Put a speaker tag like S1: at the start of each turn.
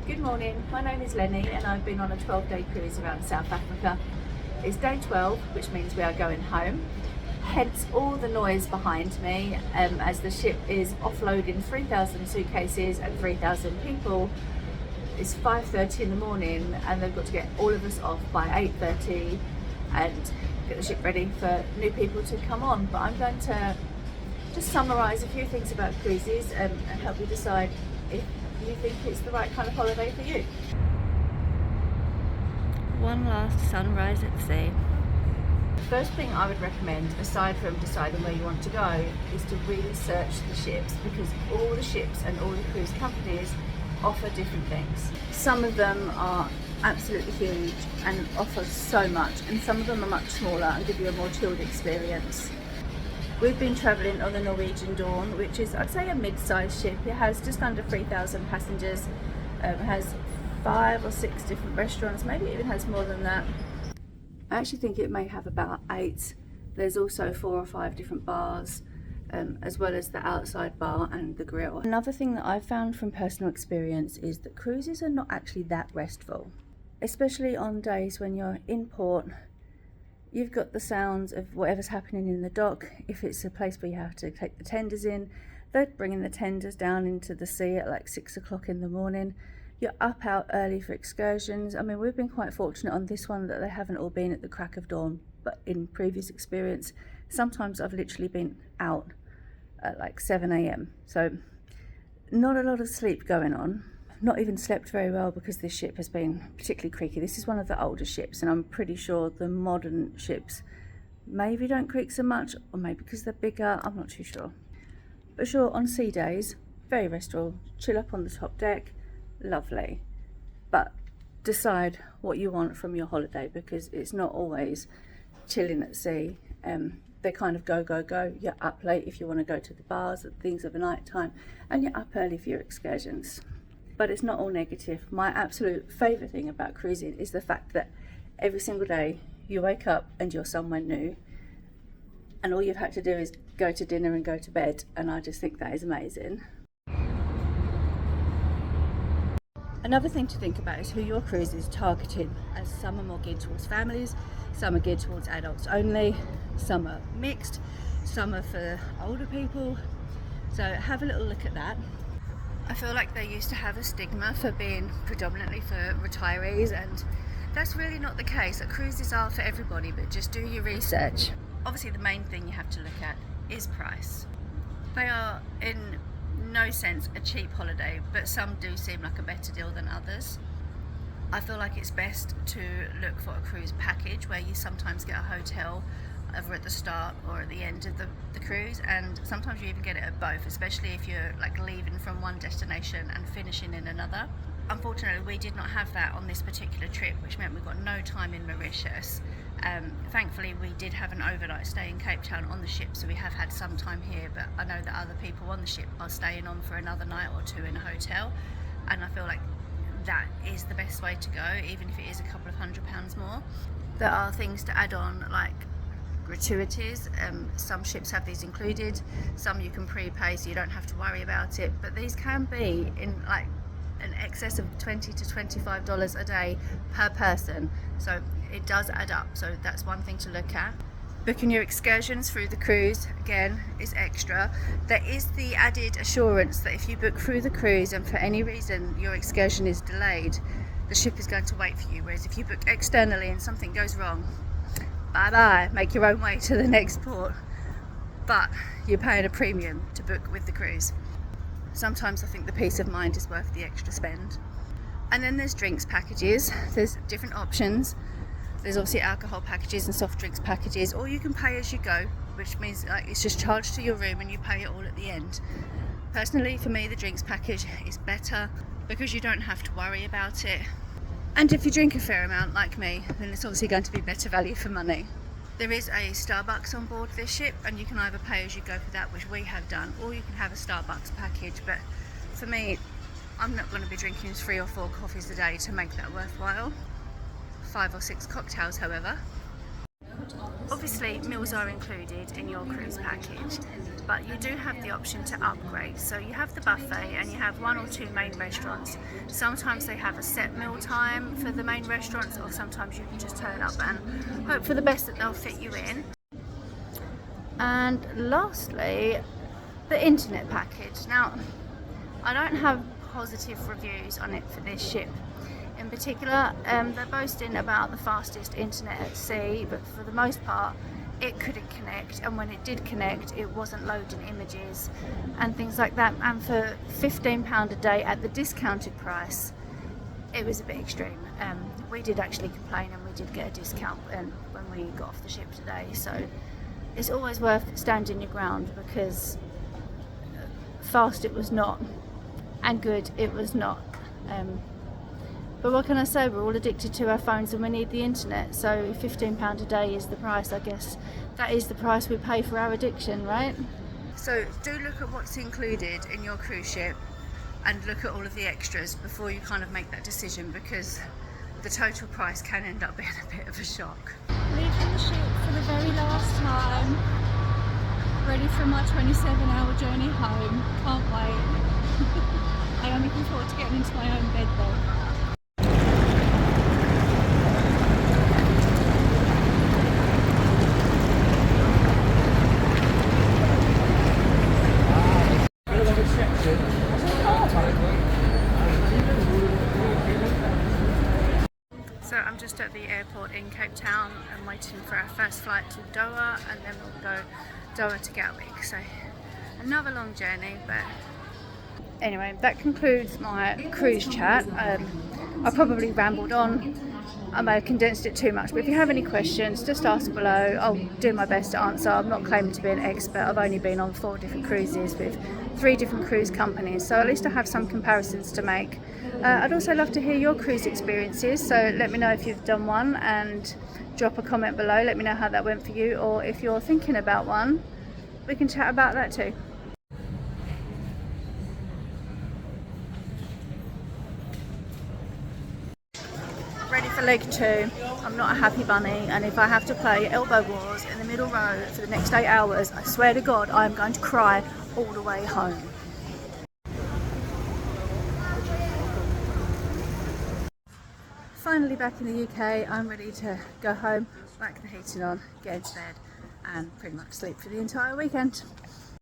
S1: Good morning, my name is Lenny and I've been on a 12-day cruise around South Africa. It's day 12, which means we are going home. Hence all the noise behind me as the ship is offloading 3,000 suitcases and 3,000 people. It's 5:30 in the morning and they've got to get all of us off by 8:30 and get the ship ready for new people to come on. But I'm going to just summarise a few things about cruises and help you decide if you think it's the right kind of holiday for you. One last sunrise at sea. The first thing I would recommend, aside from deciding where you want to go, is to really search the ships, because all the ships and all the cruise companies offer different things. Some of them are absolutely huge and offer so much, and some of them are much smaller and give you a more chilled experience. We've been travelling on the Norwegian Dawn, which is, I'd say, a mid-sized ship. It has just under 3,000 passengers. It has 5 or 6 different restaurants, maybe it even has more than that. I actually think it may have about 8. There's also 4 or 5 different bars, as well as the outside bar and the grill. Another thing that I've found from personal experience is that cruises are not actually that restful, especially on days when you're in port. You've got the sounds of whatever's happening in the dock. If it's a place where you have to take the tenders in, they're bringing the tenders down into the sea at like 6 o'clock in the morning. You're up out early for excursions. I mean, we've been quite fortunate on this one that they haven't all been at the crack of dawn, but in previous experience, sometimes I've literally been out at like 7 a.m. So not a lot of sleep going on. Not even slept very well because this ship has been particularly creaky. This is one of the older ships, and I'm pretty sure the modern ships maybe don't creak so much, or maybe because they're bigger, I'm not too sure. But sure, on sea days, very restful, chill up on the top deck, lovely. But decide what you want from your holiday, because it's not always chilling at sea. They kind of go. You're up late if you want to go to the bars and things of a night time, and you're up early for your excursions. But it's not all negative. My absolute favourite thing about cruising is the fact that every single day you wake up and you're somewhere new, and all you've had to do is go to dinner and go to bed, and I just think that is amazing. Another thing to think about is who your cruise is targeted, as some are more geared towards families, some are geared towards adults only, some are mixed, some are for older people. So have a little look at that. I feel like they used to have a stigma for being predominantly for retirees, and that's really not the case. Cruises are for everybody, but just do your research. Obviously the main thing you have to look at is price. They are in no sense a cheap holiday, but some do seem like a better deal than others. I feel like it's best to look for a cruise package where you sometimes get a hotel either at the start or at the end of the cruise, and sometimes you even get it at both, especially if you're like leaving from one destination and finishing in another. Unfortunately, we did not have that on this particular trip, which meant we got no time in Mauritius. Thankfully, we did have an overnight stay in Cape Town on the ship, so we have had some time here, but I know that other people on the ship are staying on for another night or 2 in a hotel, and I feel like that is the best way to go, even if it is a couple of £100 more. There are things to add on, like gratuities. Some ships have these included, some you can prepay so you don't have to worry about it, but these can be in like an excess of $20 to $25 a day per person, so it does add up. So that's one thing to look at. Booking your excursions through the cruise, again, is extra. There is the added assurance that if you book through the cruise and for any reason your excursion is delayed, the ship is going to wait for you, whereas if you book externally and something goes wrong, bye-bye, make your own way to the next port. But you're paying a premium to book with the cruise. Sometimes I think the peace of mind is worth the extra spend. And then there's drinks packages. There's different options. There's obviously alcohol packages and soft drinks packages, or you can pay as you go, which means it's just charged to your room and you pay it all at the end. Personally, for me, the drinks package is better because you don't have to worry about it. And if you drink a fair amount like me, then it's obviously going to be better value for money. There is a Starbucks on board this ship, and you can either pay as you go for that, which we have done, or you can have a Starbucks package. But for me, I'm not going to be drinking 3 or 4 coffees a day to make that worthwhile. 5 or 6 cocktails, however. Obviously, meals are included in your cruise package. but you do have the option to upgrade. So you have the buffet and you have 1 or 2 main restaurants. Sometimes they have a set meal time for the main restaurants, or sometimes you can just turn up and hope for the best that they'll fit you in. And lastly, the internet package. Now, I don't have positive reviews on it for this ship in particular. They're boasting about the fastest internet at sea, but for the most part it couldn't connect, and when it did connect it wasn't loading images and things like that. And for £15 a day at the discounted price, it was a bit extreme. We did actually complain and we did get a discount when we got off the ship today, so it's always worth standing your ground, because fast it was not, and good it was not. But what can I say, we're all addicted to our phones and we need the internet, so £15 a day is the price. I guess that is the price we pay for our addiction, right? So do look at what's included in your cruise ship and look at all of the extras before you kind of make that decision, because the total price can end up being a bit of a shock. Leaving the ship for the very last time, ready for my 27-hour journey home. Can't wait. I am looking forward to getting into my own bed though. So I'm just at the airport in Cape Town and waiting for our first flight to Doha, and then we'll go Doha to Gatwick. So another long journey, but anyway, that concludes my cruise chat. I probably rambled on. I may have condensed it too much, but if you have any questions, just ask below. I'll do my best to answer. I'm not claiming to be an expert. I've only been on 4 different cruises with 3 different cruise companies, so at least I have some comparisons to make. I'd also love to hear your cruise experiences, so let me know if you've done one and drop a comment below. Let me know how that went for you, or if you're thinking about one, we can chat about that too. Ready for leg 2. I'm not a happy bunny, and if I have to play elbow wars in the middle row for the next 8 hours, I swear to God I'm going to cry all the way home. Finally back in the UK, I'm ready to go home, whack the heating on, get into bed and pretty much sleep for the entire weekend.